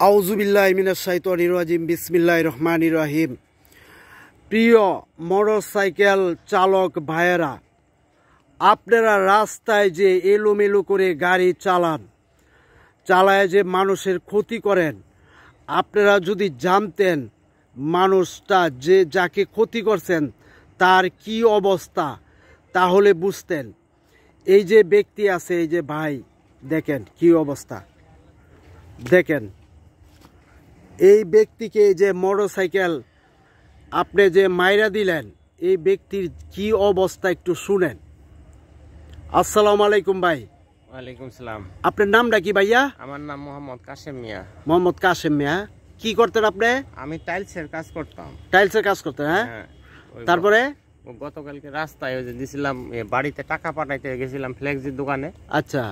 আউযুবিল্লাহি মিনাশ শাইতানির রাজিম বিসমিল্লাহির রহমানির রহিম। প্রিয় মোটরসাইকেল চালক ভাইয়েরা, আপনারা রাস্তায় যে এলোমেলো করে গাড়ি চালায় যে মানুষের ক্ষতি করেন, আপনারা যদি জানতেন মানুষটা যে যাকে ক্ষতি করছেন তার কি অবস্থা, তাহলে বুঝতেন। এই যে ব্যক্তি আছে, এই যে ভাই, দেখেন কি অবস্থা, দেখেন এই ব্যক্তিকে যে মোটরসাইকেল আপনি যে মাইরা দিলেন, এই ব্যক্তির কি অবস্থা একটু শুনেন। আসসালামু আলাইকুম ভাই। ওয়ালাইকুম সালাম। আপনার নামটা কি ভাইয়া? আমার নাম মোহাম্মদ কাশেম মিয়া। মোহাম্মদ কাশেম মিয়া। কি করতেন আপনি? আমি টাইলসের কাজ করতাম। টাইলসের কাজ করতেন? হ্যাঁ। তারপরে গতকালকে রাস্তায় ওই যে দিছিলাম, বাড়িতে টাকা পাঠাইতে গেছিলাম ফ্লেক্সির দোকানে। আচ্ছা।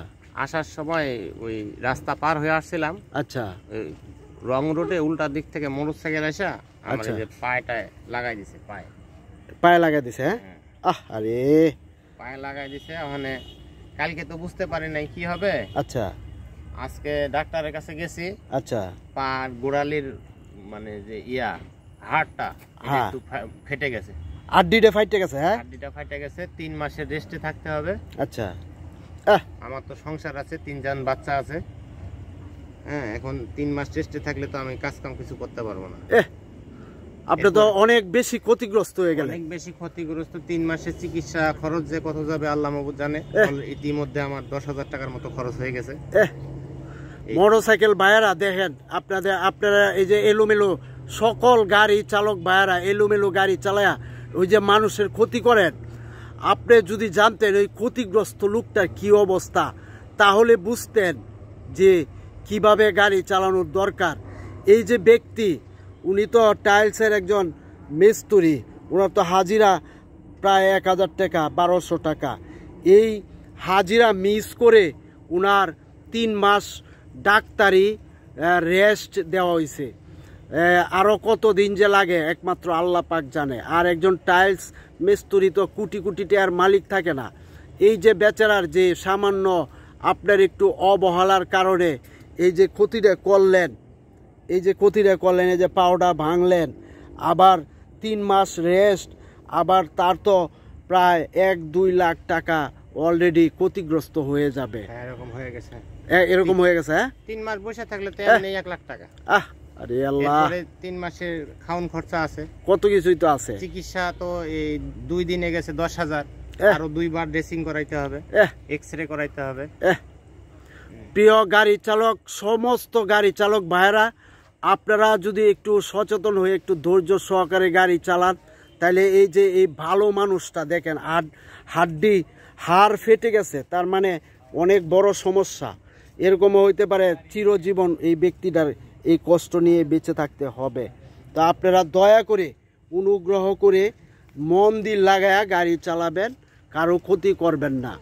আসার সময় ওই রাস্তা পার হয়ে আসছিলাম। আচ্ছা। রং রোডে উল্টা দিক থেকে মোটরসাইকেল এসে আমার যে পায়েটায় লাগাই দিছে, পায়ে লাগাই দিছে। হ্যাঁ। আরে পায়ে লাগাই দিছে। ওখানে কালকে তো বুঝতে পারি নাই কি হবে। আচ্ছা। আজকে ডাক্তারের কাছে গেছি। আচ্ছা। পা গোড়ালির মানে যে হাড়টা একটু ফেটে গেছে, হাড্ডিটা ফাইটে গেছে। হ্যাঁ, হাড্ডিটা ফাইটে গেছে। 3 মাসের রেস্টে থাকতে হবে। আচ্ছা। আমার তো সংসার আছে, 3 জন বাচ্চা আছে। হ্যাঁ, এখন 3 মাস রেস্টে থাকলে তো আমি কাজ কাম কিছু করতে পারবো না। আপনি তো অনেক বেশি ক্ষতিগ্রস্ত হয়ে গেলেন। অনেক বেশি ক্ষতিগ্রস্ত। 3 মাসের চিকিৎসা খরচ যে কত যাবে আল্লাহ মাবুদ জানে। ইতিমধ্যে আমার 10,000 টাকার মতো খরচ হয়ে গেছে। মোটরসাইকেল ভাইয়েরা দেখেন, আপনারা এই যে এলোমেলো সকল গাড়ি চালক ভাইয়েরা এলোমেলো গাড়ি চালায়া ওই যে মানুষের ক্ষতি করেন, আপনি যদি জানতেন ওই ক্ষতিগ্রস্ত লোকটার কি অবস্থা, তাহলে বুঝতেন যে কিভাবে গাড়ি চালানোর দরকার। এই যে ব্যক্তি, উনি তো টাইলসের একজন মিস্ত্রি, ওনার তো হাজিরা প্রায় 1000 টাকা 1200 টাকা। এই হাজিরা মিস করে উনার 3 মাস ডাক্তারি রেস্ট দেওয়া হয়েছে। আরও কতদিন যে লাগে একমাত্র আল্লাহ পাক জানে। আর একজন টাইলস মিস্ত্রি তো কোটি কোটি টাকার মালিক থাকে না। এই যে বেচারার যে সামান্য আপনার একটু অবহেলার কারণে এই যে ক্ষতিটা করলেন, এই যে পাওটা ভাঙলেন, আবার 3 মাস রেস্ট, আবার তার তো প্রায় 1-2 লাখ টাকা অলরেডি ক্ষতিগ্রস্ত হয়ে যাবে। এরকম হয়ে গেছে। এরকম হয়ে গেছে। হ্যাঁ, 3 মাস বসে থাকলে তো এমনি 1 লাখ টাকা। আরে আল্লাহ, 3 মাসের খাওন খরচা আছে, কত কিছুই তো আছে। চিকিৎসা তো এই 2 দিনে গেছে 10,000। আরো 2 বার ড্রেসিং করাইতে হবে, এক্সরে করাইতে হবে। প্রিয় গাড়ি চালক, সমস্ত গাড়ি চালক ভাইয়েরা, আপনারা যদি একটু সচেতন হয়ে একটু ধৈর্য সহকারে গাড়ি চালান, তাহলে এই যে এই ভালো মানুষটা দেখেন হাড় ফেটে গেছে, তার মানে অনেক বড় সমস্যা। এরকমও হইতে পারে চিরজীবন এই ব্যক্তিটার এই কষ্ট নিয়ে বেঁচে থাকতে হবে। তো আপনারা দয়া করে অনুগ্রহ করে মন দিয়ে লাগায়া গাড়ি চালাবেন, কারো ক্ষতি করবেন না।